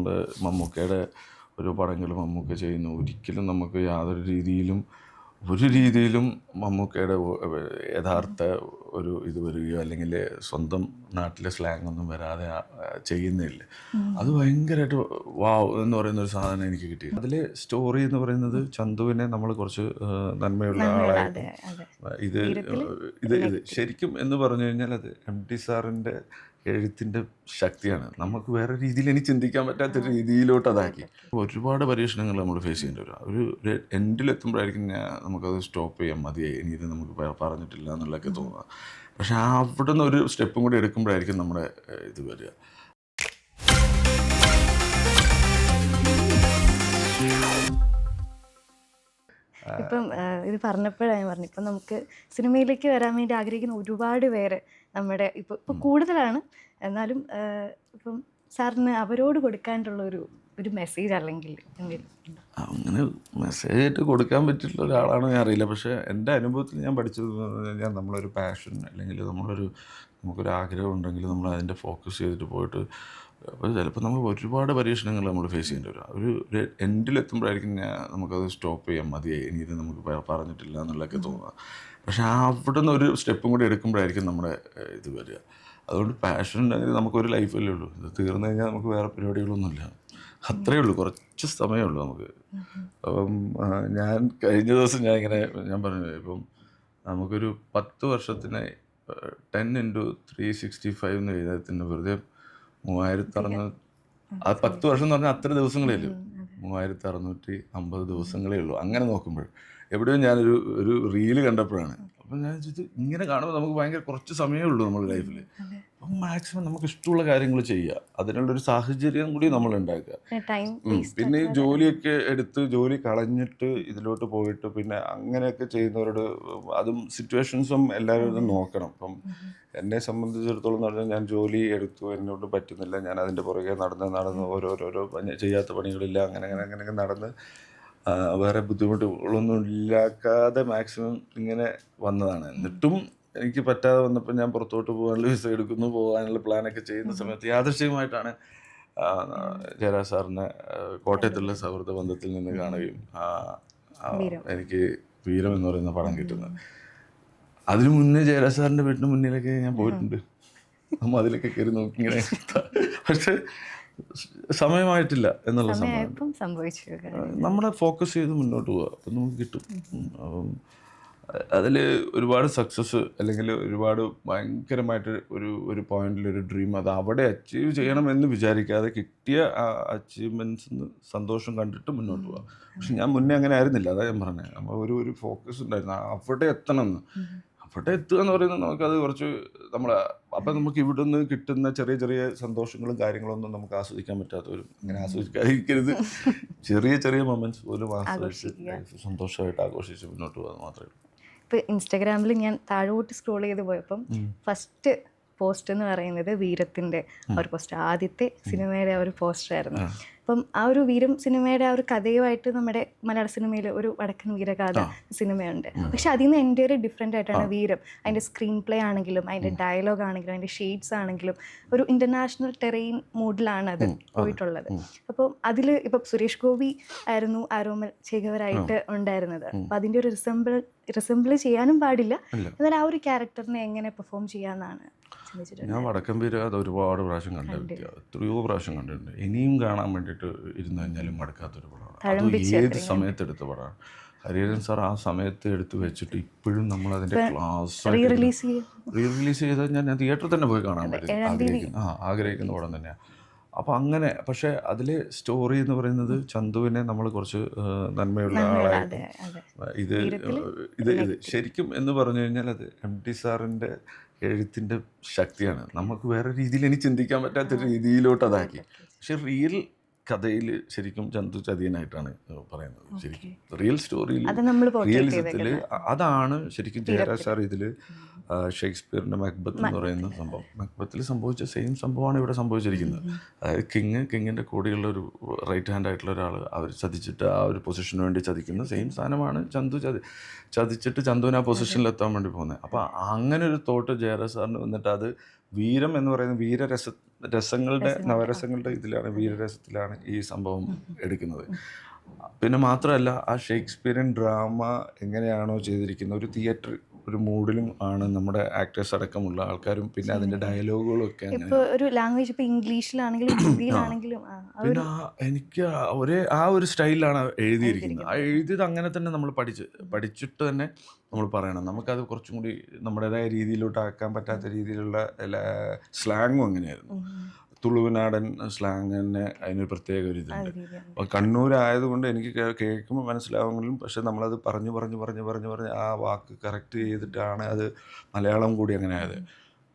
നമ്മുടെ മമ്മൂക്കയുടെ ഒരു പടങ്ങൾ മമ്മൂക്ക ചെയ്യുന്നു. ഒരിക്കലും നമുക്ക് യാതൊരു രീതിയിലും മമ്മൂക്കയുടെ യഥാർത്ഥ ഒരു ഇത് വരികയോ അല്ലെങ്കിൽ സ്വന്തം നാട്ടിലെ സ്ലാങ് ഒന്നും വരാതെ ചെയ്യുന്നില്ല. അത് ഭയങ്കരമായിട്ട് വാവ് എന്ന് പറയുന്ന ഒരു സാധനം എനിക്ക് കിട്ടി. അതിൽ സ്റ്റോറി എന്ന് പറയുന്നത് ചന്തുവിനെ നമ്മൾ കുറച്ച് നന്മയുള്ള ആളായിട്ട് ഇത് ഇത് ഇത് ശരിക്കും എന്ന് പറഞ്ഞു കഴിഞ്ഞാൽ അത് MT സാറിൻ്റെ എഴുത്തിൻ്റെ ശക്തിയാണ്. നമുക്ക് വേറെ രീതിയിൽ ഇനി ചിന്തിക്കാൻ പറ്റാത്ത രീതിയിലോട്ട് അതാക്കി. ഒരുപാട് പരീക്ഷണങ്ങൾ നമ്മൾ ഫേസ് ചെയ്യേണ്ടി വരും. ഒരു എൻഡിലെത്തുമ്പോഴായിരിക്കും നമുക്കത് സ്റ്റോപ്പ് ചെയ്യാൻ മതിയായി, ഇനി ഇത് നമുക്ക് പറഞ്ഞിട്ടില്ല എന്നുള്ളതൊക്കെ തോന്നുക. പക്ഷെ അവിടെ നിന്ന് ഒരു സ്റ്റെപ്പും കൂടി എടുക്കുമ്പോഴായിരിക്കും നമ്മുടെ ഇത് വരിക. ഇപ്പം ഇത് പറഞ്ഞപ്പോഴാണ് പറഞ്ഞു, ഇപ്പം നമുക്ക് സിനിമയിലേക്ക് വരാൻ വേണ്ടി ആഗ്രഹിക്കുന്ന ഒരുപാട് പേര് നമ്മുടെ ഇപ്പം കൂടുതലാണ്. എന്നാലും ഇപ്പം സാറിന് അവരോട് കൊടുക്കാനുള്ള ഒരു മെസ്സേജ് അല്ലെങ്കിൽ അങ്ങനെ മെസ്സേജായിട്ട് കൊടുക്കാൻ പറ്റിയിട്ടുള്ള ഒരാളാണോ ഞാൻ അറിയില്ല. പക്ഷേ എൻ്റെ അനുഭവത്തിൽ ഞാൻ പഠിച്ചത് കഴിഞ്ഞാൽ നമ്മളൊരു പാഷൻ അല്ലെങ്കിൽ നമുക്കൊരു ആഗ്രഹം ഉണ്ടെങ്കിൽ നമ്മൾ അതിൻ്റെ ഫോക്കസ് ചെയ്തിട്ട് പോയിട്ട് അപ്പോൾ ചിലപ്പോൾ നമുക്ക് ഒരുപാട് പരീക്ഷണങ്ങൾ നമ്മൾ ഫേസ് ചെയ്യേണ്ടി വരും. ഒരു എൻഡിലെത്തുമ്പോഴായിരിക്കും നമുക്കത് സ്റ്റോപ്പ് ചെയ്യാൻ മതിയായി, ഇനി ഇത് നമുക്ക് പറഞ്ഞിട്ടില്ല എന്നുള്ളതൊക്കെ തോന്നുക. പക്ഷെ അവിടെ നിന്ന് ഒരു സ്റ്റെപ്പും കൂടി എടുക്കുമ്പോഴായിരിക്കും നമ്മുടെ ഇത് വരിക. അതുകൊണ്ട് പാഷൻ ഉണ്ടെങ്കിൽ നമുക്കൊരു ലൈഫല്ലേ ഉള്ളൂ. ഇത് തീർന്നു കഴിഞ്ഞാൽ നമുക്ക് വേറെ പരിപാടികളൊന്നുമില്ല. അത്രയേ ഉള്ളൂ, കുറച്ച് സമയമേ ഉള്ളൂ നമുക്ക്. അപ്പം ഞാൻ കഴിഞ്ഞ ദിവസം ഞാൻ പറഞ്ഞു, ഇപ്പം നമുക്കൊരു 10 വർഷത്തിന് 10x365 എന്ന് എഴുതാത്തിന് വെറുതെ 3600, അത് 10 വർഷം എന്ന് പറഞ്ഞാൽ അത്ര ദിവസങ്ങളേ ഉള്ളൂ. 3650 ദിവസങ്ങളേ ഉള്ളൂ. അങ്ങനെ നോക്കുമ്പോൾ എവിടെയോ ഞാനൊരു റീല് കണ്ടപ്പോഴാണ്. അപ്പം ഞാൻ ചോദിച്ചു, ഇങ്ങനെ കാണുമ്പോൾ നമുക്ക് ഭയങ്കര കുറച്ച് സമയമേ ഉള്ളൂ നമ്മുടെ ലൈഫിൽ. അപ്പം മാക്സിമം നമുക്ക് ഇഷ്ടമുള്ള കാര്യങ്ങൾ ചെയ്യുക, അതിനുള്ളൊരു സാഹചര്യം കൂടി നമ്മൾ ഉണ്ടാക്കുക. പിന്നെ ഈ ജോലിയൊക്കെ എടുത്ത് ജോലി കളഞ്ഞിട്ട് ഇതിലോട്ട് പോയിട്ട് പിന്നെ അങ്ങനെയൊക്കെ ചെയ്യുന്നവരോട് അതും സിറ്റുവേഷൻസും എല്ലാവരും നോക്കണം. ഇപ്പം എന്നെ സംബന്ധിച്ചിടത്തോളം എന്ന് പറഞ്ഞാൽ ഞാൻ ജോലി എടുത്തു, എന്നോട് പറ്റുന്നില്ല, ഞാൻ അതിൻ്റെ പുറകെ നടന്ന് ഓരോരോ ചെയ്യാത്ത പണികളില്ല, അങ്ങനെയൊക്കെ നടന്ന് വേറെ ബുദ്ധിമുട്ടുകളൊന്നും ഇല്ലാക്കാതെ മാക്സിമം ഇങ്ങനെ വന്നതാണ്. എന്നിട്ടും എനിക്ക് പറ്റാതെ വന്നപ്പോൾ ഞാൻ പുറത്തോട്ട് പോകാനുള്ള വിസ എടുക്കുന്നു, പോകാനുള്ള പ്ലാനൊക്കെ ചെയ്യുന്ന സമയത്ത് യാദൃശ്ചികമായിട്ടാണ് ജയരാജ് സാറിനെ കോട്ടയത്തുള്ള സൗഹൃദ ബന്ധത്തിൽ നിന്ന് കാണുകയും എനിക്ക് വീരം എന്ന് പറയുന്ന പടം കിട്ടുന്നത്. അതിനു മുന്നേ ജയരാജ് സാറിൻ്റെ വീട്ടിന് മുന്നിലൊക്കെ ഞാൻ പോയിട്ടുണ്ട്. നമ്മൾ അതിലൊക്കെ കയറി നോക്കി ഇങ്ങനെ, പക്ഷെ സമയമായിട്ടില്ല എന്നുള്ള സംഭവം. നമ്മളെ ഫോക്കസ് ചെയ്ത് മുന്നോട്ട് പോവുക, അപ്പം നമുക്ക് കിട്ടും. അപ്പം അതിൽ ഒരുപാട് സക്സസ് അല്ലെങ്കിൽ ഒരുപാട് ഭയങ്കരമായിട്ട് ഒരു പോയിന്റിൽ ഒരു ഡ്രീം അത് അവിടെ അച്ചീവ് ചെയ്യണമെന്ന് വിചാരിക്കാതെ കിട്ടിയ ആ അച്ചീവ്മെൻറ്റ്സിന് സന്തോഷം കണ്ടിട്ട് മുന്നോട്ട് പോകാം. പക്ഷെ ഞാൻ മുന്നേ അങ്ങനെ ആയിരുന്നില്ല. അതാ ഞാൻ പറഞ്ഞത്, നമ്മൾ ഒരു ഫോക്കസ് ഉണ്ടായിരുന്നു അവിടെ എത്തണമെന്ന്. അവിടെ എത്തുക എന്ന് പറയുന്നത് നമുക്കത് കുറച്ച് അപ്പം നമുക്ക് ഇവിടെ നിന്ന് കിട്ടുന്ന ചെറിയ സന്തോഷങ്ങളും കാര്യങ്ങളൊന്നും നമുക്ക് ആസ്വദിക്കാൻ പറ്റാത്തവരും അങ്ങനെ ആസ്വദിക്കാതിരിക്കരുത്. ചെറിയ മൊമെന്റ്സ് പോലും ആസ്വദിച്ച് സന്തോഷമായിട്ട് ആഘോഷിച്ച് മുന്നോട്ട് പോകാൻ മാത്രമേ ഉള്ളൂ. ഇപ്പോൾ ഇൻസ്റ്റാഗ്രാമിൽ ഞാൻ താഴോട്ട് സ്ക്രോൾ ചെയ്ത് പോയപ്പം ഫസ്റ്റ് പോസ്റ്റ് എന്ന് പറയുന്നത് വീരത്തിൻ്റെ ഒരു പോസ്റ്റ്, ആദ്യത്തെ സിനിമയുടെ ഒരു പോസ്റ്ററായിരുന്നു. അപ്പം ആ ഒരു വീരം സിനിമയുടെ ആ ഒരു കഥയുമായിട്ട് നമ്മുടെ മലയാള സിനിമയിൽ ഒരു വടക്കൻ വീരഗാഥ സിനിമയുണ്ട്. പക്ഷെ അതിൽ നിന്ന് എൻ്റെ ഒരു ഡിഫറെൻ്റ് ആയിട്ടാണ് വീരം. അതിൻ്റെ സ്ക്രീൻ പ്ലേ ആണെങ്കിലും അതിൻ്റെ ഡയലോഗ് ആണെങ്കിലും അതിൻ്റെ ഷെയ്ഡ്സ് ആണെങ്കിലും ഒരു ഇൻ്റർനാഷണൽ ടെറൈൻ മൂഡിലാണ് അത് പോയിട്ടുള്ളത്. അപ്പം അതിൽ ഇപ്പം സുരേഷ് ഗോപി ആയിരുന്നു ആരോമൽ ചേകവരായിട്ട് ഉണ്ടായിരുന്നത്. അപ്പം അതിൻ്റെ ഒരു റിസംബിൾ ചെയ്യാനും പാടില്ല, എന്നാൽ ആ ഒരു ക്യാരക്ടറിനെ എങ്ങനെ പെർഫോം ചെയ്യാമെന്നാണ്. ഞാൻ വടക്കൻ വീരഗാഥ ഒരുപാട് പ്രാവശ്യം കണ്ടിട്ടുണ്ട്, എത്രയോ പ്രാവശ്യം കണ്ടിട്ടുണ്ട്. ഇനിയും കാണാൻ വേണ്ടിയിട്ട് ഇരുന്ന് കഴിഞ്ഞാലും മടുക്കാത്തൊരു പടമാണ്. അത് ഏത് സമയത്തെടുത്ത പടമാണ്. ഹരിഹരൻ സാർ ആ സമയത്ത് എടുത്ത് വെച്ചിട്ട് ഇപ്പോഴും നമ്മൾ അതിൻ്റെ ക്ലാസ് റീ റിലീസ് ചെയ്താൽ ഞാൻ തിയേറ്ററിൽ തന്നെ പോയി കാണാൻ പറ്റും ആഗ്രഹിക്കുന്ന പടം തന്നെയാണ്. അപ്പോൾ അങ്ങനെ, പക്ഷേ അതിൽ സ്റ്റോറി എന്ന് പറയുന്നത് ചന്തുവിനെ നമ്മൾ കുറച്ച് നന്മയുള്ള ആളായിട്ട് ഇത് ശരിക്കും എന്ന് പറഞ്ഞു കഴിഞ്ഞാൽ അത് MT സാറിൻ്റെ എഴുത്തിൻ്റെ ശക്തിയാണ്. നമുക്ക് വേറെ രീതിയിൽ ഇനി ചിന്തിക്കാൻ പറ്റാത്ത രീതിയിലോട്ട് അതാക്കി. പക്ഷെ റിയൽ കഥയിൽ ശരിക്കും ചന്തു ചതിയനായിട്ടാണ് പറയുന്നത്. ശരിക്കും റിയൽ സ്റ്റോറിയിൽ റിയലിസത്തിൽ അതാണ് ശരിക്കും ജയരാജ് സാർ ഇതിൽ ഷേക്സ്പിയറിൻ്റെ മക്ബത്ത് എന്ന് പറയുന്ന സംഭവം, മക്ബത്തിൽ സംഭവിച്ച സെയിം സംഭവമാണ് ഇവിടെ സംഭവിച്ചിരിക്കുന്നത്. അതായത് കിങ്ങിൻ്റെ കൂടെയുള്ള ഒരു റൈറ്റ് ഹാൻഡ് ആയിട്ടുള്ള ഒരാൾ അവർ ചതിച്ചിട്ട് ആ ഒരു പൊസിഷന് വേണ്ടി ചതിക്കുന്ന സെയിം സാധനമാണ് ചന്തു ചതിച്ചിട്ട് ചന്തുവിന് ആ പൊസിഷനിൽ എത്താൻ വേണ്ടി പോകുന്നത്. അപ്പോൾ അങ്ങനെ ഒരു തോട്ട് ജയരാജ് സാറിന് വന്നിട്ട് അത് വീരം എന്ന് പറയുന്നത് രസങ്ങളുടെ നവരസങ്ങളുടെ ഇതിലാണ്, വീരരസത്തിലാണ് ഈ സംഭവം എടുക്കുന്നത്. പിന്നെ മാത്രമല്ല ആ ഷേക്സ്പിയറിയൻ ഡ്രാമ എങ്ങനെയാണോ ചെയ്തിരിക്കുന്നത്, ഒരു തിയേറ്റർ ഒരു മൂഡിലും ആണ് നമ്മുടെ ആക്ടേഴ്സ് അടക്കമുള്ള ആൾക്കാരും, പിന്നെ അതിൻ്റെ ഡയലോഗുകളും ഒക്കെ ഇപ്പൊ ഒരു ലാംഗ്വേജ് ഇപ്പൊ ഇംഗ്ലീഷിലാണെങ്കിലും ഹിന്ദിയിലാണെങ്കിലും പിന്നെ എനിക്ക് ആ ഒരു സ്റ്റൈലിലാണ് എഴുതിയിരിക്കുന്നത്. ആ എഴുതിയത് അങ്ങനെ തന്നെ നമ്മൾ പഠിച്ചിട്ട് തന്നെ നമ്മൾ പറയണം. നമുക്കത് കുറച്ചും കൂടി നമ്മുടേതായ രീതിയിലോട്ട് ആക്കാൻ പറ്റാത്ത രീതിയിലുള്ള സ്ലാങ്ങും അങ്ങനെയായിരുന്നു. തുളുവനാടൻ സ്ലാങ് തന്നെ അതിനൊരു പ്രത്യേക ഒരു ഇതുണ്ട്. അപ്പോൾ കണ്ണൂരായതുകൊണ്ട് എനിക്ക് കേൾക്കുമ്പോൾ മനസ്സിലാവുമെങ്കിലും പക്ഷെ നമ്മളത് പറഞ്ഞ് ആ വാക്ക് കറക്റ്റ് ചെയ്തിട്ടാണ് അത് മലയാളം കൂടി അങ്ങനെ ആയത്.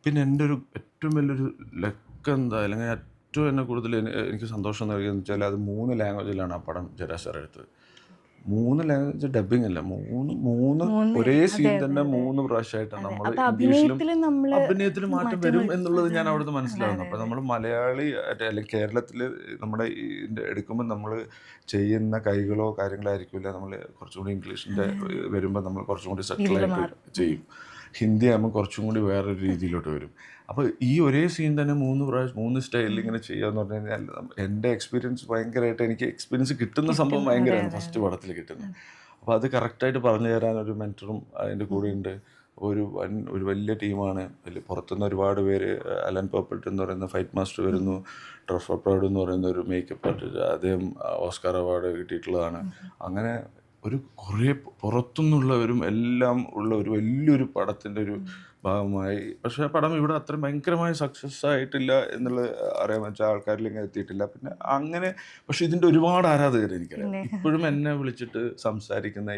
പിന്നെ എൻ്റെ ഒരു ഏറ്റവും വലിയൊരു ലക്ക് എന്താ, അല്ലെങ്കിൽ ഏറ്റവും എന്നെ കൂടുതൽ എനിക്ക് സന്തോഷം നൽകിയെന്ന് വെച്ചാൽ അത് 3 ലാംഗ്വേജിലാണ് ആ പടം ജയരാജ് സാർ എടുത്തത്. 3 ലാംഗ്വേജ് ഡബിങ് അല്ല, മൂന്ന് ഒരേ സീൻ തന്നെ 3 പ്രാവശ്യമായിട്ടാണ് നമ്മൾ ഇംഗ്ലീഷിലും അഭിനയത്തിൽ മാറ്റം വരും എന്നുള്ളത് ഞാൻ അവിടുന്ന് മനസ്സിലാവുന്നു. അപ്പോൾ നമ്മൾ മലയാളി അല്ലെങ്കിൽ കേരളത്തിൽ നമ്മുടെ എടുക്കുമ്പോൾ നമ്മൾ ചെയ്യുന്ന കൈകളോ കാര്യങ്ങളോ ആയിരിക്കില്ല, നമ്മൾ കുറച്ചും കൂടി ഇംഗ്ലീഷിൻ്റെ വരുമ്പോൾ നമ്മൾ കുറച്ചും കൂടി സെറ്റിലായിട്ട് ചെയ്യും. ഹിന്ദി ആകുമ്പോൾ കുറച്ചും കൂടി വേറൊരു രീതിയിലോട്ട് വരും. അപ്പോൾ ഈ ഒരേ സീൻ തന്നെ 3 സ്റ്റൈലിൽ ഇങ്ങനെ ചെയ്യാന്ന് പറഞ്ഞു കഴിഞ്ഞാൽ എൻ്റെ എക്സ്പീരിയൻസ് ഭയങ്കരമായിട്ട് എനിക്ക് എക്സ്പീരിയൻസ് കിട്ടുന്ന സംഭവം ഭയങ്കരമാണ് ഫസ്റ്റ് പടത്തിൽ കിട്ടുന്നത്. അപ്പോൾ അത് കറക്റ്റായിട്ട് പറഞ്ഞു തരാൻ ഒരു മെൻറ്ററും അതിൻ്റെ കൂടെ ഉണ്ട്. ഒരു വലിയ ടീമാണ്. പുറത്തുനിന്ന് ഒരുപാട് പേര്, അലൻ പോപ്പൽട്ട് എന്ന് പറയുന്ന ഫൈറ്റ് മാസ്റ്റർ വരുന്നു, ട്രഫർ പ്രൗഡ് എന്ന് പറയുന്ന ഒരു മേക്കപ്പ് ആർട്ടിസ്റ്റ്, അദ്ദേഹം ഓസ്കാർ അവാർഡ് കിട്ടിയിട്ടുള്ളതാണ്. അങ്ങനെ കുറേ പുറത്തുനിന്നുള്ളവരും എല്ലാം ഉള്ള ഒരു വലിയൊരു പടത്തിൻ്റെ ഒരു ഭാഗമായി. പക്ഷേ ആ പടം ഇവിടെ അത്രയും ഭയങ്കരമായി സക്സസ് ആയിട്ടില്ല എന്നുള്ളത് അറിയാൻ വെച്ചാൽ ആൾക്കാരിൽ ഇങ്ങനെ എത്തിയിട്ടില്ല. പിന്നെ അങ്ങനെ പക്ഷെ ഇതിൻ്റെ ഒരുപാട് ആരാധകർ എനിക്കറിയാം. ഇപ്പോഴും എന്നെ വിളിച്ചിട്ട്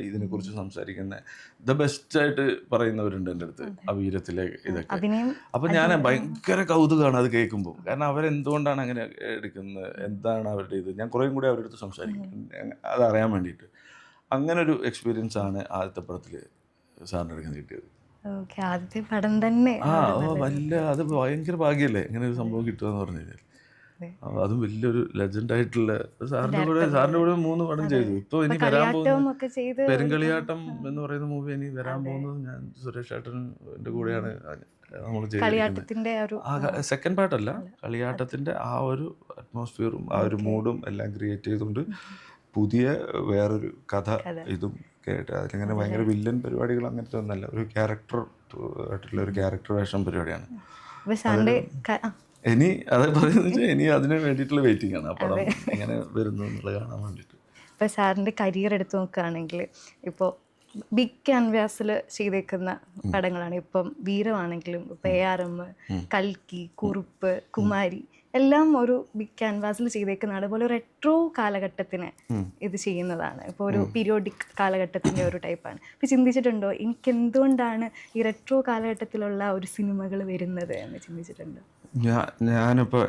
ഇതിനെക്കുറിച്ച് സംസാരിക്കുന്ന ദ ബെസ്റ്റായിട്ട് പറയുന്നവരുണ്ട് എൻ്റെ അടുത്ത് ആ വീരത്തിലെ ഇതൊക്കെ. അപ്പം ഞാൻ ഭയങ്കര കൗതുകമാണ് അത് കേൾക്കുമ്പോൾ. കാരണം അവരെന്തുകൊണ്ടാണ് അങ്ങനെ എടുക്കുന്നത്, എന്താണ് അവരുടെ ഇത്, ഞാൻ കുറേയും കൂടി അവരുടെ അടുത്ത് സംസാരിക്കും അതറിയാൻ വേണ്ടിയിട്ട്. അങ്ങനെ ഒരു എക്സ്പീരിയൻസ് ആണ് ആദ്യത്തെ പടത്തിൽ സാറിൻ്റെ അടുത്ത് കിട്ടിയത്. ആദ്യത്തെ പടം തന്നെ അത് ഭയങ്കര ഭാഗ്യല്ലേ ഇങ്ങനെ ഒരു സംഭവം കിട്ടുക എന്ന് പറഞ്ഞു കഴിഞ്ഞാൽ. അതും വലിയൊരു ലെജൻഡായിട്ടുള്ള സാറിൻ്റെ കൂടെ 3 പടം ചെയ്തു. ഇപ്പോൾ ഇനി വരാൻ പോകുന്നത് പെരുങ്കളിയാട്ടം എന്ന് പറയുന്ന മൂവി ഇനി വരാൻ പോകുന്നത് ഞാൻ സുരേഷ് ഏട്ടൻ്റെ കൂടെയാണ് നമ്മൾ ചെയ്തിരിക്കുന്നത്. സെക്കൻഡ് പാർട്ടല്ല, കളിയാട്ടത്തിൻ്റെ ആ ഒരു അറ്റ്മോസ്ഫിയറും ആ ഒരു മൂഡും എല്ലാം ക്രിയേറ്റ് ചെയ്തുകൊണ്ട് പുതിയ വേറൊരു കഥ ഇതും കേട്ട് അതിലിങ്ങനെ ഭയങ്കര വില്ലൻ പരിപാടികൾ അങ്ങനത്തെ ഒന്നല്ല, ഒരു ആയിട്ടുള്ള ഒരു ക്യാരക്ടർ വേഷം പരിപാടിയാണ്. ഇനി അത് പറയുന്നത് ഇനി അതിന് വേണ്ടിയിട്ടുള്ള വെയിറ്റിംഗ് ആണ് ആ പടം എങ്ങനെ വരുന്നു എന്നുള്ളത് കാണാൻ വേണ്ടിയിട്ട്. ഇപ്പോൾ സാറിൻ്റെ കരിയർ എടുത്ത് നോക്കുകയാണെങ്കിൽ ഇപ്പോൾ ബിഗ് ക്യാൻവാസിൽ ചെയ്തേക്കുന്ന പടങ്ങളാണ്. ഇപ്പം വീരമാണെങ്കിലും ഇപ്പം ARM, കൽക്കി, കുറുപ്പ്, കുമാരി എല്ലാം ഒരു ബിഗ് ക്യാൻവാസിൽ ചെയ്തേക്കുന്നതാണ്. അതുപോലെ റെട്രോ കാലഘട്ടത്തിന് ഇത് ചെയ്യുന്നതാണ്. ഇപ്പോൾ ഒരു പീരിയോഡിക് കാലഘട്ടത്തിൻ്റെ ഒരു ടൈപ്പാണ്. ഇപ്പോൾ ചിന്തിച്ചിട്ടുണ്ടോ എനിക്ക് എന്തുകൊണ്ടാണ് ഈ റെട്രോ കാലഘട്ടത്തിലുള്ള ഒരു സിനിമകൾ വരുന്നത് എന്ന് ചിന്തിച്ചിട്ടുണ്ടോ? ഞാനിപ്പോൾ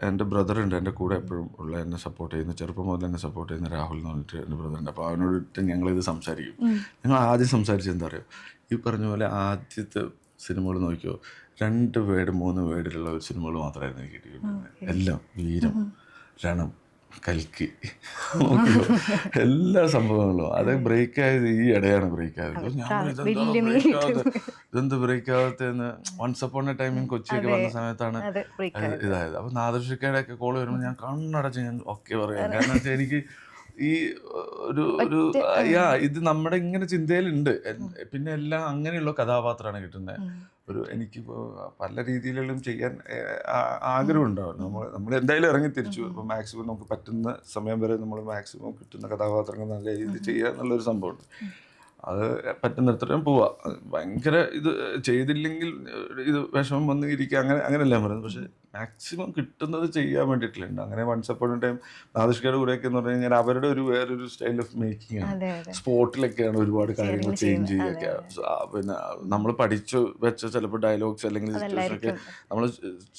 എൻ്റെ ബ്രദറുണ്ട് എൻ്റെ കൂടെ എപ്പോഴും ഉള്ള എന്നെ സപ്പോർട്ട് ചെയ്യുന്ന, ചെറുപ്പം മുതൽ എന്നെ സപ്പോർട്ട് ചെയ്യുന്ന രാഹുൽ എന്ന് പറഞ്ഞിട്ട് എൻ്റെ ബ്രദറുണ്ട്. അപ്പോൾ അവനോട് ഞങ്ങളിത് സംസാരിക്കും. ഞങ്ങൾ ആദ്യം സംസാരിച്ചത് എന്താ പറയുക, ഈ പറഞ്ഞ പോലെ ആദ്യത്തെ സിനിമകൾ നോക്കിയോ 2 വേർഡ് 3 വേർഡിലുള്ള ഒരു സിനിമകൾ മാത്രമായിരുന്നു എനിക്ക് കിട്ടിയിട്ടുള്ളത്. എല്ലാം വീരം, രണം, കൽക്കി, എല്ലാ സംഭവങ്ങളും അത് ബ്രേക്ക് ആയത് ഈ ഇടയാണ് ബ്രേക്ക് ആയത്. ഇതെന്ത് ബ്രേക്ക് ആവാത്തെന്ന് once upon a time in കൊച്ചിയൊക്കെ വന്ന സമയത്താണ് ഇതായത്. അപ്പോൾ നാദൃഷിക്കയുടെ ഒക്കെ കോള് വരുമ്പോൾ ഞാൻ കണ്ണടച്ച് ഞാൻ ഓക്കെ പറയാം. കാരണം വെച്ചാൽ എനിക്ക് ഈ ഒരു ഇത് നമ്മുടെ ഇങ്ങനെ ചിന്തയിലുണ്ട്. പിന്നെ എല്ലാം അങ്ങനെയുള്ള കഥാപാത്രമാണ് കിട്ടുന്നത്. എനിക്കിപ്പോൾ പല രീതിയിലും ചെയ്യാൻ ആഗ്രഹം ഉണ്ടാവും. നമ്മൾ എന്തായാലും ഇറങ്ങി തിരിച്ചു. അപ്പോൾ മാക്സിമം നമുക്ക് പറ്റുന്ന സമയം വരെ നമ്മൾ മാക്സിമം കിട്ടുന്ന കഥാപാത്രങ്ങൾ നല്ല രീതിയിൽ ചെയ്യുക എന്നുള്ളൊരു സംഭവമുണ്ട്. അത് പറ്റുന്നിടത്തോളം പോവാം. ഭയങ്കര ഇത് ചെയ്തില്ലെങ്കിൽ ഇത് വിഷമം വന്ന് ഇരിക്കുക അങ്ങനെയല്ല പറയുന്നത്. പക്ഷെ മാക്സിമം കിട്ടുന്നത് ചെയ്യാൻ വേണ്ടിയിട്ടുണ്ട്. അങ്ങനെ വൺസ് അപ്പോൺ എ ടൈം നാദിഷ്കയുടെ കൂടെയൊക്കെ എന്ന് പറഞ്ഞു കഴിഞ്ഞാൽ അവരുടെ വേറൊരു സ്റ്റൈൽ ഓഫ് മേക്കിംഗ് ആണ്. സ്പോട്ടിലൊക്കെയാണ് ഒരുപാട് കാര്യങ്ങൾ ചേഞ്ച് ചെയ്യുകയൊക്കെ. പിന്നെ നമ്മൾ പഠിച്ചു വെച്ച ചിലപ്പോൾ ഡയലോഗ്സ് അല്ലെങ്കിൽ സിറ്റുവേഷനൊക്കെ നമ്മൾ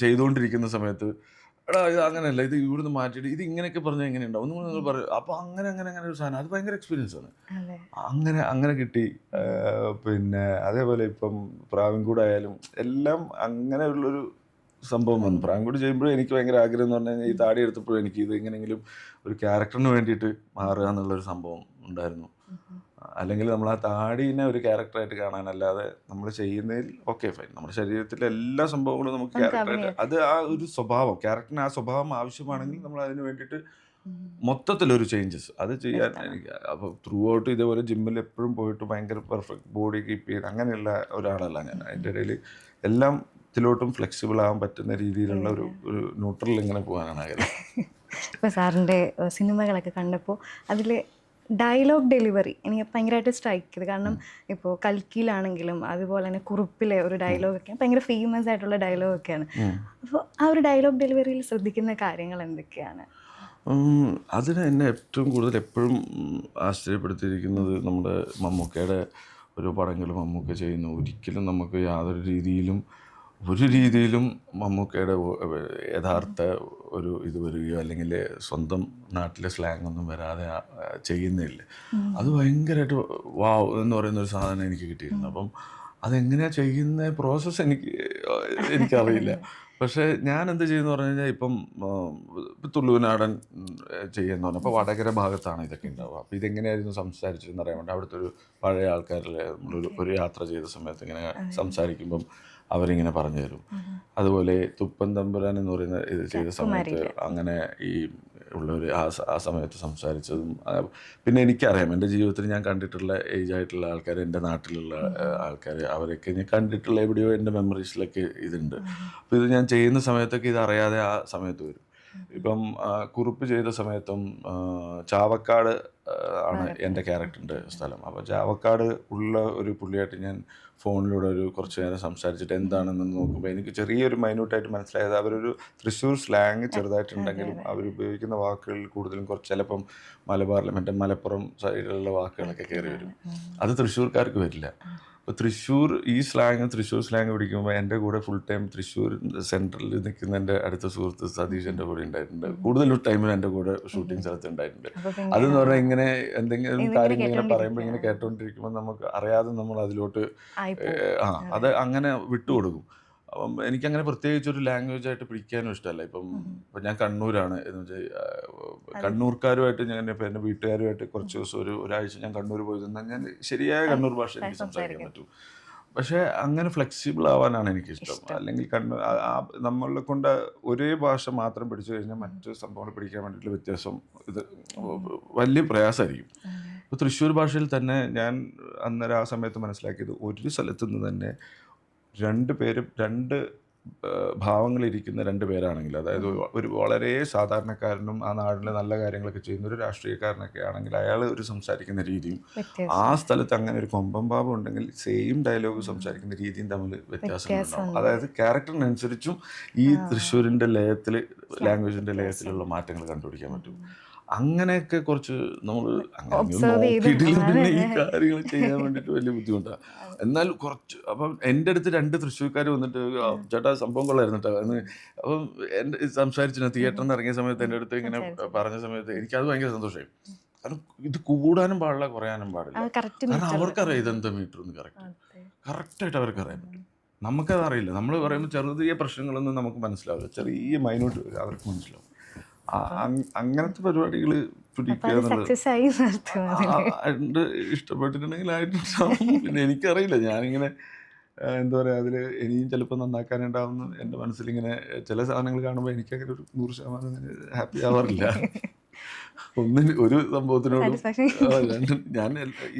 ചെയ്തുകൊണ്ടിരിക്കുന്ന സമയത്ത് എടാ ഇത് അങ്ങനെയല്ല, ഇത് ഇവിടുന്ന് മാറ്റിയിട്ട് ഇത് ഇങ്ങനെയൊക്കെ പറഞ്ഞാൽ എങ്ങനെ ഉണ്ടാവും ഒന്നും നിങ്ങൾ പറയും. അപ്പോൾ അങ്ങനെ ഒരു സാധനം അത് ഭയങ്കര എക്സ്പീരിയൻസ് ആണ്. അങ്ങനെ കിട്ടി. പിന്നെ അതേപോലെ ഇപ്പം പ്രാവിൻകൂട് ആയാലും എല്ലാം അങ്ങനെയുള്ളൊരു സംഭവം വന്നു. പ്രാവിൻകൂട് ചെയ്യുമ്പോഴും എനിക്ക് ഭയങ്കര ആഗ്രഹം എന്ന് പറഞ്ഞു കഴിഞ്ഞാൽ ഈ താടി എടുത്തപ്പോഴും എനിക്ക് ഇത് എങ്ങനെയെങ്കിലും ഒരു ക്യാരക്ടറിന് വേണ്ടിയിട്ട് മാറുക എന്നുള്ളൊരു സംഭവം ഉണ്ടായിരുന്നു. അല്ലെങ്കിൽ നമ്മൾ ആ താടിനെ ഒരു ക്യാരക്ടറായിട്ട് കാണാനല്ലാതെ നമ്മൾ ചെയ്യുന്നതിൽ ഓക്കെ ഫൈൻ, നമ്മുടെ ശരീരത്തിലെ എല്ലാ സംഭവങ്ങളും നമുക്ക് ക്യാരക്ടറായിട്ട്, അത് ആ ഒരു സ്വഭാവം, ക്യാരക്ടറിന് ആ സ്വഭാവം ആവശ്യമാണെങ്കിൽ നമ്മൾ അതിന് വേണ്ടിയിട്ട് മൊത്തത്തിലൊരു ചേഞ്ചസ് അത് ചെയ്യാൻ എനിക്ക്. അപ്പോൾ ത്രൂ ഔട്ട് ഇതേപോലെ ജിമ്മിൽ എപ്പോഴും പോയിട്ട് ഭയങ്കര പെർഫെക്റ്റ് ബോഡി കീപ്പ് ചെയ്ത് അങ്ങനെയുള്ള ഒരാളല്ല ഞാൻ. അതിൻ്റെ ഇടയിൽ എല്ലാം ഇതിലോട്ടും ഫ്ലെക്സിബിൾ ആവാൻ പറ്റുന്ന രീതിയിലുള്ള ഒരു ന്യൂട്രൽ ഇങ്ങനെ പോകാനാണ് ആഗ്രഹം. ഇപ്പോൾ സാറിൻ്റെ സിനിമകളൊക്കെ കണ്ടപ്പോൾ അതിൽ ഡയലോഗ് ഡെലിവറി എനിക്ക് ഭയങ്കരമായിട്ട് സ്ട്രൈക്ക് ചെയ്ത്. കാരണം ഇപ്പോൾ കൽക്കിയിലാണെങ്കിലും അതുപോലെ തന്നെ കുറുപ്പിലെ ഒരു ഡയലോഗൊക്കെ ഭയങ്കര ഫേമസ് ആയിട്ടുള്ള ഡയലോഗൊക്കെയാണ്. അപ്പോൾ ആ ഒരു ഡയലോഗ് ഡെലിവറിയിൽ ശ്രദ്ധിക്കുന്ന കാര്യങ്ങൾ എന്തൊക്കെയാണ്? അതിന് എന്നെ ഏറ്റവും കൂടുതൽ എപ്പോഴും ആശ്ചര്യപ്പെടുത്തിയിരിക്കുന്നത് നമ്മുടെ മമ്മൂക്കയുടെ ഓരോ പടങ്ങളും മമ്മൂക്ക ചെയ്യുന്നു. ഒരിക്കലും നമുക്ക് യാതൊരു രീതിയിലും മമ്മൂക്കയുടെ യഥാർത്ഥ ഒരു ഇത് വരികയോ അല്ലെങ്കിൽ സ്വന്തം നാട്ടിലെ സ്ലാങ് ഒന്നും വരാതെ ചെയ്യുന്നില്ല. അത് ഭയങ്കരമായിട്ട് വാവ് എന്ന് പറയുന്ന ഒരു സാധനം എനിക്ക് കിട്ടിയിരുന്നു. അപ്പം അതെങ്ങനെയാണ് ചെയ്യുന്ന പ്രോസസ്സ് എനിക്കറിയില്ല. പക്ഷേ ഞാൻ എന്ത് ചെയ്യുന്നു പറഞ്ഞു കഴിഞ്ഞാൽ ഇപ്പം തുളുവനാടൻ ചെയ്യുന്ന പറഞ്ഞു. അപ്പോൾ വടകര ഭാഗത്താണ് ഇതൊക്കെ ഉണ്ടാവുക. അപ്പോൾ ഇതെങ്ങനെയായിരുന്നു സംസാരിച്ചതെന്ന് അറിയാൻ വേണ്ടി അവിടുത്തെ ഒരു പഴയ ആൾക്കാരിൽ നമ്മളൊരു യാത്ര ചെയ്ത സമയത്ത് ഇങ്ങനെ സംസാരിക്കുമ്പം അവരിങ്ങനെ പറഞ്ഞു തരും. അതുപോലെ തുപ്പൻ തമ്പുരാൻ എന്ന് പറയുന്ന ഇത് ചെയ്ത സമയത്ത് അങ്ങനെ ഈ ഉള്ളവർ ആ സമയത്ത് സംസാരിച്ചതും. പിന്നെ എനിക്കറിയാം എൻ്റെ ജീവിതത്തിൽ ഞാൻ കണ്ടിട്ടുള്ള ഏജ് ആയിട്ടുള്ള ആൾക്കാർ, എൻ്റെ നാട്ടിലുള്ള ആൾക്കാർ, അവരൊക്കെ ഞാൻ കണ്ടിട്ടുള്ള എവിടെയോ എൻ്റെ മെമ്മറീസിലൊക്കെ ഇതുണ്ട്. അപ്പോൾ ഇത് ഞാൻ ചെയ്യുന്ന സമയത്തൊക്കെ ഇതറിയാതെ ആ സമയത്ത് വരും. ഇപ്പം കുറുപ്പ് ചെയ്ത സമയത്തും ചാവക്കാട് ആണ് എൻ്റെ ക്യാരക്ടറിൻ്റെ സ്ഥലം. അപ്പോൾ ചാവക്കാട് ഉള്ള ഒരു പുള്ളിയായിട്ട് ഞാൻ ഫോണിലൂടെ ഒരു കുറച്ച് നേരം സംസാരിച്ചിട്ട് എന്താണെന്ന് നോക്കുമ്പോൾ എനിക്ക് ചെറിയൊരു മൈന്യൂട്ടായിട്ട് മനസ്സിലായത് അവരൊരു തൃശ്ശൂർ സ്ലാങ് ചെറുതായിട്ടുണ്ടെങ്കിലും അവരുപയോഗിക്കുന്ന വാക്കുകളിൽ കൂടുതലും കുറച്ച് ചിലപ്പം മലബാറിലെ മറ്റേ മലപ്പുറം സൈഡിലുള്ള വാക്കുകളൊക്കെ കയറി വരും. അത് തൃശ്ശൂർക്കാർക്ക് വരില്ല. അപ്പോൾ തൃശ്ശൂർ സ്ലാങ് പിടിക്കുമ്പോൾ എൻ്റെ കൂടെ ഫുൾ ടൈം തൃശ്ശൂർ സെൻട്രലിൽ നിൽക്കുന്ന എൻ്റെ അടുത്ത സുഹൃത്ത് സതീഷ് എൻ്റെ കൂടെ ഉണ്ടായിട്ടുണ്ട്. കൂടുതൽ ടൈമിൽ എൻ്റെ കൂടെ ഷൂട്ടിംഗ് സ്ഥലത്ത് ഉണ്ടായിട്ടുണ്ട്. അതെന്ന് പറഞ്ഞാൽ ഇങ്ങനെ എന്തെങ്കിലും കാര്യങ്ങൾ ഇങ്ങനെ പറയുമ്പോൾ ഇങ്ങനെ കേട്ടോണ്ടിരിക്കുമ്പോൾ നമുക്ക് അറിയാതെ നമ്മൾ അതിലോട്ട് അത് അങ്ങനെ വിട്ടുകൊടുക്കും. അപ്പം എനിക്കങ്ങനെ പ്രത്യേകിച്ചൊരു ലാംഗ്വേജ് ആയിട്ട് പിടിക്കാനും ഇഷ്ടമല്ല. ഇപ്പം ഞാൻ കണ്ണൂരാണ് എന്ന് വെച്ചാൽ കണ്ണൂർക്കാരുമായിട്ട് ഞാൻ ഇപ്പം എൻ്റെ വീട്ടുകാരുമായിട്ട് കുറച്ച് ദിവസം ഒരാഴ്ച ഞാൻ കണ്ണൂർ പോയി നിന്നാൽ ഞാൻ ശരിയായ കണ്ണൂർ ഭാഷ എനിക്ക് സംസാരിക്കാൻ പറ്റും. പക്ഷേ അങ്ങനെ ഫ്ലെക്സിബിൾ ആവാനാണ് എനിക്കിഷ്ടം. അല്ലെങ്കിൽ നമ്മളെ കൊണ്ട് ഒരേ ഭാഷ മാത്രം പഠിച്ചു കഴിഞ്ഞാൽ മറ്റ് സംഭവങ്ങൾ പഠിക്കാൻ വേണ്ടിയിട്ടുള്ള വ്യത്യാസം ഇത് വലിയ പ്രയാസമായിരിക്കും. ഇപ്പോൾ തൃശ്ശൂർ ഭാഷയിൽ തന്നെ ഞാൻ അന്നേരം ആ സമയത്ത് മനസ്സിലാക്കിയത് ഒരു സ്ഥലത്തു നിന്ന് തന്നെ രണ്ട് ഭാവങ്ങളിരിക്കുന്ന 2 പേരാണെങ്കിൽ, അതായത് ഒരു വളരെ സാധാരണക്കാരനും ആ നാട്ടിലെ നല്ല കാര്യങ്ങളൊക്കെ ചെയ്യുന്ന ഒരു രാഷ്ട്രീയക്കാരനൊക്കെ ആണെങ്കിൽ അയാൾ ഒരു സംസാരിക്കുന്ന രീതിയും ആ സ്ഥലത്ത് അങ്ങനെ ഒരു കൊമ്പം ഭാവം ഉണ്ടെങ്കിൽ സെയിം ഡയലോഗ് സംസാരിക്കുന്ന രീതിയും തമ്മിൽ വ്യത്യാസങ്ങളുണ്ടാവും. അതായത് ക്യാരക്ടറിനനുസരിച്ചും ഈ തൃശ്ശൂരിൻ്റെ ലയത്തിൽ ലാംഗ്വേജിൻ്റെ ലയത്തിലുള്ള മാറ്റങ്ങൾ കണ്ടുപിടിക്കാൻ പറ്റും. അങ്ങനെയൊക്കെ കുറച്ച് നമ്മൾ നോക്കിയിട്ടില്ല. പിന്നെ ഈ കാര്യങ്ങൾ ചെയ്യാൻ വേണ്ടിയിട്ട് വലിയ ബുദ്ധിമുട്ടാണ്. എന്നാൽ കുറച്ച് അപ്പം എൻ്റെ അടുത്ത് 2 തൃശ്ശൂർക്കാർ വന്നിട്ട് ചേട്ടാ സംഭവം കൊള്ളായിരുന്നു കേട്ടോ എന്ന് അപ്പം എൻ്റെ സംസാരിച്ചു തിയേറ്ററിൽ നിന്ന് ഇറങ്ങിയ സമയത്ത് എൻ്റെ അടുത്ത് ഇങ്ങനെ പറഞ്ഞ സമയത്ത് എനിക്കത് ഭയങ്കര സന്തോഷമായി. കാരണം ഇത് കൂടാനും പാടില്ല കുറയാനും പാടില്ല. കാരണം അവർക്കറിയാം ഇതെന്താ മീറ്റർ എന്ന് കറക്റ്റായിട്ട് അവർക്കറിയാൻ പറ്റും. നമുക്കതറിയില്ല. നമ്മൾ പറയുമ്പോൾ ചെറിയ പ്രശ്നങ്ങളൊന്നും നമുക്ക് മനസ്സിലാവില്ല. ചെറിയ മൈന്യൂട്ട് അവർക്ക് മനസ്സിലാവും. അങ്ങനത്തെ പരിപാടികൾ പിടിക്കുക ഇഷ്ടപ്പെട്ടിട്ടുണ്ടെങ്കിൽ ആയിട്ടുണ്ടാവും. പിന്നെ എനിക്കറിയില്ല, ഞാനിങ്ങനെ എന്താ പറയുക, അതിൽ ഇനിയും ചിലപ്പോൾ നന്നാക്കാനുണ്ടാവുന്ന എൻ്റെ മനസ്സിലിങ്ങനെ ചില സാധനങ്ങൾ കാണുമ്പോൾ എനിക്കങ്ങനെ ഒരു 100% ഹാപ്പി ആവാറില്ല. ഒരു സംഭവത്തിനോടും ഞാൻ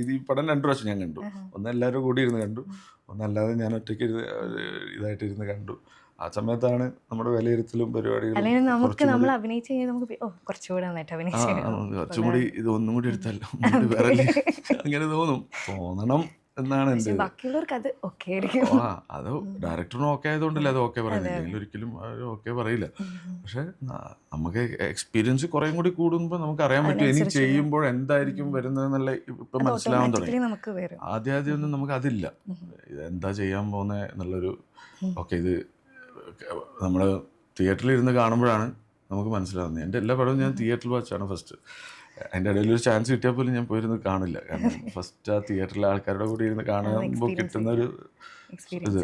ഇത് ഈ പടം 2 പ്രാവശ്യം ഞാൻ കണ്ടു. ഒന്ന് എല്ലാവരും കൂടി ഇരുന്ന് കണ്ടു, ഒന്നല്ലാതെ ഞാൻ ഒറ്റയ്ക്ക് ഇതായിട്ടിരുന്ന് കണ്ടു. ആ സമയത്താണ് നമ്മുടെ വിലയിരുത്തലും പരിപാടികളും കുറച്ചും കൂടി ഇത് ഒന്നും കൂടി എടുത്തല്ലോ അങ്ങനെ തോന്നണം എന്നാണ് എൻ്റെ. അത് ഡയറക്ടറിനും ഓക്കെ ആയതുകൊണ്ടല്ലേ അത് ഓക്കെ പറയുന്നില്ല. ഒരിക്കലും ഓക്കെ പറയില്ല. പക്ഷെ നമുക്ക് എക്സ്പീരിയൻസ് കുറേ കൂടി കൂടുമ്പോൾ നമുക്ക് അറിയാൻ പറ്റും ഇനി ചെയ്യുമ്പോൾ എന്തായിരിക്കും വരുന്നതെന്നുള്ള ഇപ്പം മനസ്സിലാവാൻ തുടങ്ങി. ആദ്യം ഒന്നും നമുക്ക് അതില്ല, ഇതെന്താ ചെയ്യാൻ പോകുന്നത് എന്നുള്ളൊരു ഓക്കെ. ഇത് നമ്മൾ തിയേറ്ററിൽ ഇരുന്ന് കാണുമ്പോഴാണ് നമുക്ക് മനസ്സിലാവുന്നത്. എൻ്റെ എല്ലാ പടവും ഞാൻ തിയേറ്ററിൽ വാച്ചാണ് ഫസ്റ്റ്. അതിൻ്റെ ഇടയിലൊരു ചാൻസ് കിട്ടിയാൽ പോലും ഞാൻ പോയിരുന്ന് കാണില്ല. കാരണം ഫസ്റ്റ് ആ തിയേറ്ററിലെ ആൾക്കാരുടെ കൂടി ഇരുന്ന് കാണുമ്പോൾ കിട്ടുന്നൊരു ഇത്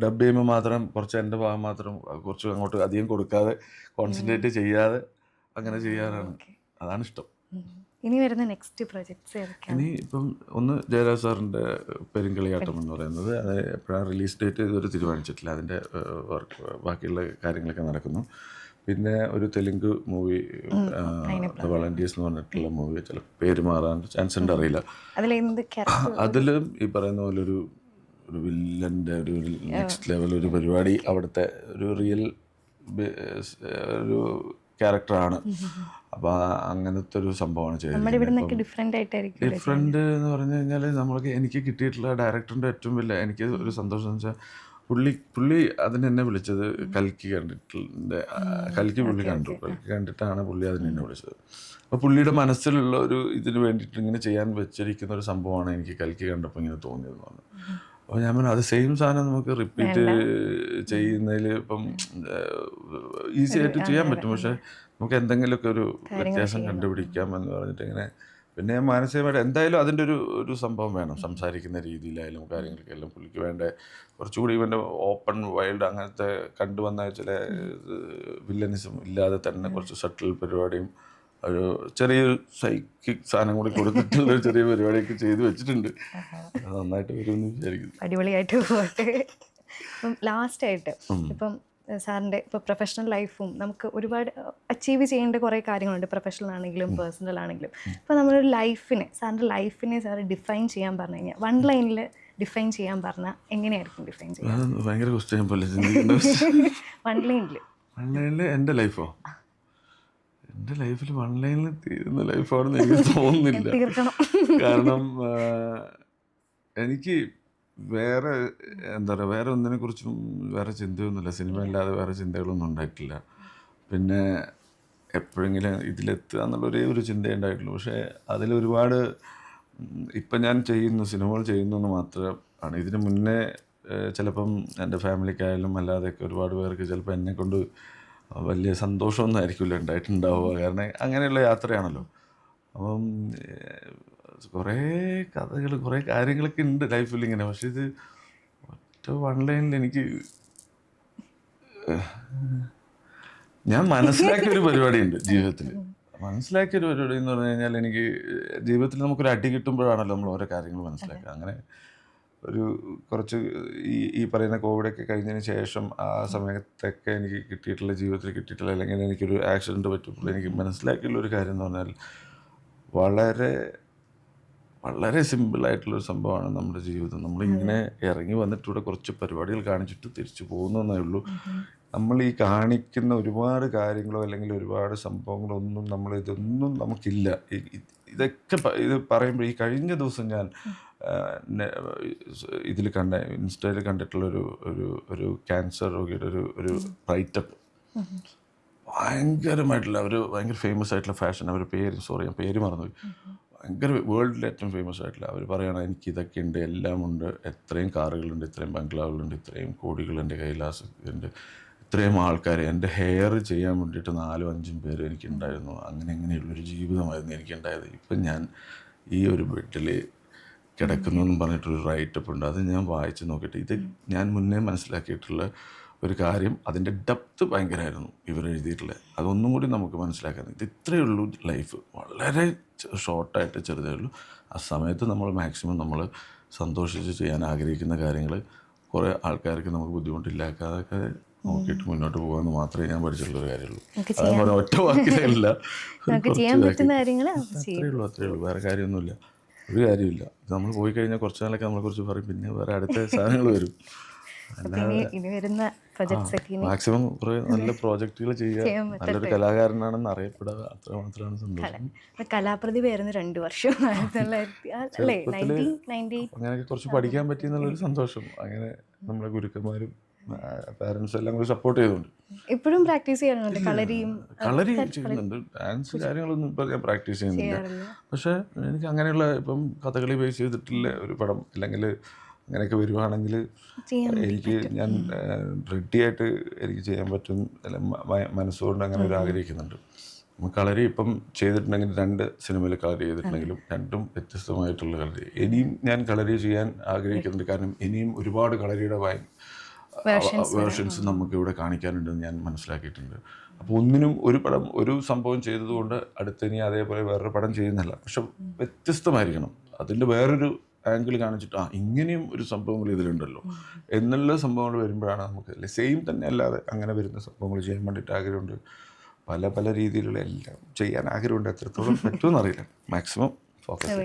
ഡബ് ചെയ്യുമ്പോൾ മാത്രം കുറച്ച് എൻ്റെ ഭാഗം മാത്രം കുറച്ച് അങ്ങോട്ട് അധികം കൊടുക്കാതെ കോൺസെൻട്രേറ്റ് ചെയ്യാതെ അങ്ങനെ ചെയ്യാറാണ്. അതാണ് ഇഷ്ടം. ഇനി വരുന്ന നെക്സ്റ്റ് പ്രൊജക്ട്സ് ഏതൊക്കെയാണ്? ഇനി ഇപ്പം ഒന്ന് ജയരാജ് സാറിൻ്റെ പെരുങ്കളിയാട്ടം എന്ന് പറയുന്നത്, അത് എപ്പോഴാണ് റിലീസ് ഡേറ്റ് ഇതുവരെ തീരുമാനിച്ചിട്ടില്ല. അതിൻ്റെ വർക്ക് ബാക്കിയുള്ള കാര്യങ്ങളൊക്കെ നടക്കുന്നു. പിന്നെ ഒരു തെലുങ്ക് മൂവി ദ വളണ്ടിയേഴ്സ് എന്ന് പറഞ്ഞിട്ടുള്ള മൂവി, ചില പേര് മാറാൻ ചാൻസ് ഉണ്ട്, അറിയില്ല. അതിലും ഈ പറയുന്ന പോലെ ഒരു വില്ലൻ്റെ ഒരു നെക്സ്റ്റ് ലെവൽ ഒരു പരിപാടി, അവിടുത്തെ ഒരു റിയൽ ഒരു ക്യാരക്ടറാണ്. അപ്പോൾ അങ്ങനത്തെ ഒരു സംഭവമാണ് ചെയ്യുന്നത്. ഡിഫറെൻ്റ് എന്ന് പറഞ്ഞു കഴിഞ്ഞാൽ എനിക്ക് കിട്ടിയിട്ടുള്ള ഡയറക്ടറിൻ്റെ ഏറ്റവും വലിയ എനിക്ക് ഒരു സന്തോഷം എന്ന് വെച്ചാൽ പുള്ളി അതിനെന്നെ വിളിച്ചത് കൽക്കി കൽക്കി പുള്ളി കണ്ടിട്ടാണ് പുള്ളി അതിനെന്നെ വിളിച്ചത്. അപ്പോൾ പുള്ളിയുടെ മനസ്സിലുള്ള ഒരു ഇതിന് വേണ്ടിയിട്ട് ഇങ്ങനെ ചെയ്യാൻ വെച്ചിരിക്കുന്ന ഒരു സംഭവമാണ് എനിക്ക് കൽക്കി കണ്ടപ്പോൾ ഇങ്ങനെ തോന്നിയതെന്ന് പറഞ്ഞു. അപ്പോൾ ഞാൻ പറഞ്ഞു അത് സെയിം സാധനം നമുക്ക് റിപ്പീറ്റ് ചെയ്യുന്നതിൽ ഇപ്പം ഈസി ആയിട്ട് ചെയ്യാൻ പറ്റും, പക്ഷെ നമുക്ക് എന്തെങ്കിലുമൊക്കെ ഒരു വ്യത്യാസം കണ്ടുപിടിക്കാം എന്ന് പറഞ്ഞിട്ട് ഇങ്ങനെ. പിന്നെ മാനസികമായിട്ട് എന്തായാലും അതിൻ്റെ ഒരു സംഭവം വേണം, സംസാരിക്കുന്ന രീതിയിലായാലും കാര്യങ്ങൾക്കെല്ലാം പുള്ളിക്ക് വേണ്ട കുറച്ചുകൂടി ഇവൻ്റെ ഓപ്പൺ വൈൽഡ് അങ്ങനത്തെ കണ്ടുവന്ന ചില വില്ലനിസം ഇല്ലാതെ തന്നെ കുറച്ച് സട്ടിൽ പരിപാടിയും ഒരു ചെറിയൊരു സൈക്കിക് സാധനം കൂടി കൊടുത്തിട്ടുള്ള ഒരു ചെറിയ പരിപാടിയൊക്കെ ചെയ്ത് വെച്ചിട്ടുണ്ട്. അത് നന്നായിട്ട് വരുമെന്ന് വിചാരിക്കുന്നു. അടിപൊളിയായിട്ട് പോകട്ടെ. ഇപ്പം ലാസ്റ്റായിട്ട് ഇപ്പം സാറിൻ്റെ ഇപ്പോൾ പ്രൊഫഷണൽ ലൈഫും നമുക്ക് ഒരുപാട് അച്ചീവ് ചെയ്യേണ്ട കുറേ കാര്യങ്ങളുണ്ട്, പ്രൊഫഷണൽ ആണെങ്കിലും പേഴ്സണൽ ആണെങ്കിലും. ഇപ്പോൾ നമ്മുടെ സാറിൻ്റെ ലൈഫിനെ സാർ ഡിഫൈൻ ചെയ്യാൻ പറഞ്ഞു കഴിഞ്ഞാൽ, 1 ലൈനിൽ ഡിഫൈൻ ചെയ്യാൻ പറഞ്ഞാൽ എങ്ങനെയായിരിക്കും ഡിഫൈൻ ചെയ്യാൻ? ഭയങ്കര ക്വസ്റ്റ്യൻ പോലെ. 1 ലൈനിൽ എൻ്റെ ലൈഫോ? എൻ്റെ ലൈഫിൽ 1 ലൈനിൽ തീരുന്ന ലൈഫാണെന്ന് എനിക്ക് തോന്നുന്നില്ല. കാരണം എനിക്ക് വേറെ എന്താ പറയുക, വേറെ ഒന്നിനെക്കുറിച്ചും വേറെ ചിന്തയൊന്നുമില്ല. സിനിമ അല്ലാതെ വേറെ ചിന്തകളൊന്നും ഉണ്ടായിട്ടില്ല. പിന്നെ എപ്പോഴെങ്കിലും ഇതിലെത്തുക എന്നുള്ളൊരേ ഒരു ചിന്തയേ ഉണ്ടായിട്ടുള്ളൂ. പക്ഷേ അതിലൊരുപാട് ഇപ്പം ഞാൻ സിനിമകൾ ചെയ്യുന്നു എന്ന് മാത്രമാണ്. ഇതിന് മുന്നേ ചിലപ്പം എൻ്റെ ഫാമിലിക്കായാലും അല്ലാതെയൊക്കെ ഒരുപാട് പേർക്ക് ചിലപ്പോൾ എന്നെക്കൊണ്ട് വലിയ സന്തോഷമൊന്നും ആയിരിക്കില്ല ഉണ്ടായിട്ടുണ്ടാവുക. കാരണം അങ്ങനെയുള്ള യാത്രയാണല്ലോ. അപ്പം കുറേ കഥകൾ കുറേ കാര്യങ്ങളൊക്കെ ഉണ്ട് ലൈഫിൽ ഇങ്ങനെ. പക്ഷെ ഇത് ഒറ്റ 1 ലൈനിൽ എനിക്ക് ഞാൻ മനസ്സിലാക്കിയൊരു പരിപാടിയുണ്ട് ജീവിതത്തിൽ. മനസ്സിലാക്കിയൊരു പരിപാടി എന്ന് പറഞ്ഞു കഴിഞ്ഞാൽ, എനിക്ക് ജീവിതത്തിൽ നമുക്കൊരു അടി കിട്ടുമ്പോഴാണല്ലോ നമ്മൾ ഓരോ കാര്യങ്ങൾ മനസ്സിലാക്കുക. അങ്ങനെ കുറച്ച് ഈ പറയുന്ന കോവിഡൊക്കെ കഴിഞ്ഞതിന് ശേഷം ആ സമയത്തൊക്കെ എനിക്ക് ജീവിതത്തിൽ കിട്ടിയിട്ടുള്ള, അല്ലെങ്കിൽ എനിക്കൊരു ആക്സിഡൻറ്റ് പറ്റുമ്പോൾ എനിക്ക് മനസ്സിലാക്കിയുള്ളൊരു കാര്യം എന്ന് പറഞ്ഞാൽ, വളരെ വളരെ സിമ്പിളായിട്ടുള്ളൊരു സംഭവമാണ് നമ്മുടെ ജീവിതം. നമ്മളിങ്ങനെ ഇറങ്ങി വന്നിട്ട് ഇവിടെ കുറച്ച് പരിപാടികൾ കാണിച്ചിട്ട് തിരിച്ചു പോകുന്നതേ ഉള്ളൂ. നമ്മൾ ഈ കാണിക്കുന്ന ഒരുപാട് കാര്യങ്ങളോ അല്ലെങ്കിൽ ഒരുപാട് സംഭവങ്ങളോ ഒന്നും ഇതൊന്നും നമുക്കില്ല. ഇത് പറയുമ്പോൾ ഈ കഴിഞ്ഞ ദിവസം ഞാൻ ഇൻസ്റ്റയിൽ കണ്ടിട്ടുള്ള ഒരു ക്യാൻസർ രോഗിയുടെ ഒരു റൈറ്റപ്പ്, ഭയങ്കരമായിട്ടുള്ള ഭയങ്കര ഫേമസ് ആയിട്ടുള്ള ഫാഷൻ, ഞാൻ പേര് മറന്നുപോയി, ഭയങ്കര വേൾഡിൽ ഏറ്റവും ഫേമസ് ആയിട്ടുള്ള അവർ പറയണം, എനിക്ക് ഇതൊക്കെ ഉണ്ട്, എല്ലാം ഉണ്ട്, എത്രയും കാറുകളുണ്ട്, ഇത്രയും ബംഗ്ലാവുകളുണ്ട്, ഇത്രയും കോടികൾ എൻ്റെ കൈലാസുണ്ട്, ഇത്രയും ആൾക്കാർ, എൻ്റെ ഹെയർ ചെയ്യാൻ വേണ്ടിയിട്ട് 4-5 പേര് എനിക്കുണ്ടായിരുന്നു. അങ്ങനെയുള്ളൊരു ജീവിതമായിരുന്നു എനിക്കുണ്ടായത്. ഇപ്പം ഞാൻ ഈ ഒരു ബെഡിൽ കിടക്കുന്നു എന്നും പറഞ്ഞിട്ടൊരു റൈറ്റപ്പ് ഉണ്ട്. അത് ഞാൻ വായിച്ച് നോക്കിയിട്ട് ഇത് ഞാൻ മുന്നേ മനസ്സിലാക്കിയിട്ടുള്ള ഒരു കാര്യം, അതിൻ്റെ ഡെപ്ത് ഭയങ്കരമായിരുന്നു ഇവരെഴുതിയിട്ടുള്ളത്. അതൊന്നും കൂടി നമുക്ക് മനസ്സിലാക്കാൻ, ഇത് ഇത്രയേ ഉള്ളൂ ലൈഫ്, വളരെ ഷോർട്ടായിട്ട് ചെറുതേ ഉള്ളൂ. ആ സമയത്ത് നമ്മൾ മാക്സിമം നമ്മൾ സന്തോഷിച്ച് ചെയ്യാൻ ആഗ്രഹിക്കുന്ന കാര്യങ്ങൾ കുറേ ആൾക്കാർക്ക് നമുക്ക് ബുദ്ധിമുട്ടില്ലാക്കാതൊക്കെ നോക്കിയിട്ട് മുന്നോട്ട് പോകാമെന്ന് മാത്രമേ ഞാൻ പഠിച്ചിട്ടുള്ളൊരു കാര്യമുള്ളൂ. അതേപോലെ ഒറ്റ വാക്കിലല്ല, അത്രയേ ഉള്ളൂ, വേറെ കാര്യമൊന്നുമില്ല, ഒരു കാര്യമില്ല. നമ്മൾ പോയി കഴിഞ്ഞാൽ കുറച്ച് നാളൊക്കെ നമ്മളെക്കുറിച്ച് പറയും, പിന്നെ വേറെ അടുത്ത സാധനങ്ങൾ വരും. മാക്സിമം കുറേ നല്ല പ്രോജക്റ്റുകൾ ചെയ്യുക, നല്ലൊരു കലാകാരനാണെന്ന് അറിയപ്പെടുക, അത്ര മാത്രമാണ് സന്തോഷം. കലാപ്രതിഭയായിരുന്നു 2 വർഷം, അങ്ങനെയൊക്കെ കുറച്ച് പഠിക്കാൻ പറ്റിയെന്നുള്ളൊരു സന്തോഷം. അങ്ങനെ നമ്മളെ ഗുരുക്കന്മാരും പാരൻസ് എല്ലാം കൂടി സപ്പോർട്ട് ചെയ്തുകൊണ്ട് ഇപ്പോഴും പ്രാക്ടീസ് ചെയ്യാറുണ്ട്. കളരി ചെയ്യുന്നുണ്ട്, ഡാൻസ് കാര്യങ്ങളൊന്നും ഇപ്പോൾ ഞാൻ പ്രാക്ടീസ് ചെയ്യുന്നില്ല. പക്ഷേ എനിക്ക് അങ്ങനെയുള്ള ഇപ്പം കഥകളി ബേസ് ചെയ്തിട്ടുള്ള ഒരു പടം അല്ലെങ്കിൽ അങ്ങനെയൊക്കെ വരുവാണെങ്കിൽ ഞാൻ റെഡിയായിട്ട് എനിക്ക് ചെയ്യാൻ പറ്റും, മനസ്സുകൊണ്ട് അങ്ങനെ ഒരു ആഗ്രഹിക്കുന്നുണ്ട്. കളരി ഇപ്പം ചെയ്തിട്ടുണ്ടെങ്കിൽ 2 സിനിമയിൽ കളരി ചെയ്തിട്ടുണ്ടെങ്കിലും 2ഉം വ്യത്യസ്തമായിട്ടുള്ള കളരി. ഇനിയും ഞാൻ കളരി ചെയ്യാൻ ആഗ്രഹിക്കുന്നുണ്ട്. കാരണം ഇനിയും ഒരുപാട് കളരിയുടെ വേർഷൻസ് നമുക്ക് ഇവിടെ കാണിക്കാനുണ്ടെന്ന് ഞാൻ മനസ്സിലാക്കിയിട്ടുണ്ട്. അപ്പോൾ ഒന്നിനും ഒരു സംഭവം ചെയ്തതുകൊണ്ട് അടുത്തിനി അതേപോലെ വേറൊരു പടം ചെയ്യുന്നില്ല, പക്ഷെ വ്യത്യസ്തമായിരിക്കണം. അതിൻ്റെ വേറൊരു ആംഗിൾ കാണിച്ചിട്ട് ഇങ്ങനെയും ഒരു സംഭവങ്ങൾ ഇതിലുണ്ടല്ലോ എന്നുള്ള സംഭവങ്ങൾ വരുമ്പോഴാണ് നമുക്ക് സെയിം തന്നെ അല്ലാതെ അങ്ങനെ വരുന്ന സംഭവങ്ങൾ ചെയ്യാൻ വേണ്ടിയിട്ട് ആഗ്രഹമുണ്ട്. പല പല രീതിയിലുള്ള എല്ലാം ചെയ്യാൻ ആഗ്രഹമുണ്ട്. എത്രത്തോളം പറ്റുമെന്ന് അറിയില്ല. Maximum focus.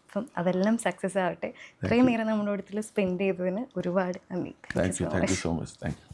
അപ്പം അതെല്ലാം സക്സസ് ആവട്ടെ. ഇത്രയും നേരം നമ്മുടെ അടുത്തിൽ സ്പെൻഡ് ചെയ്തതിന് ഒരുപാട് നന്ദി. Thank you so much. Thank you.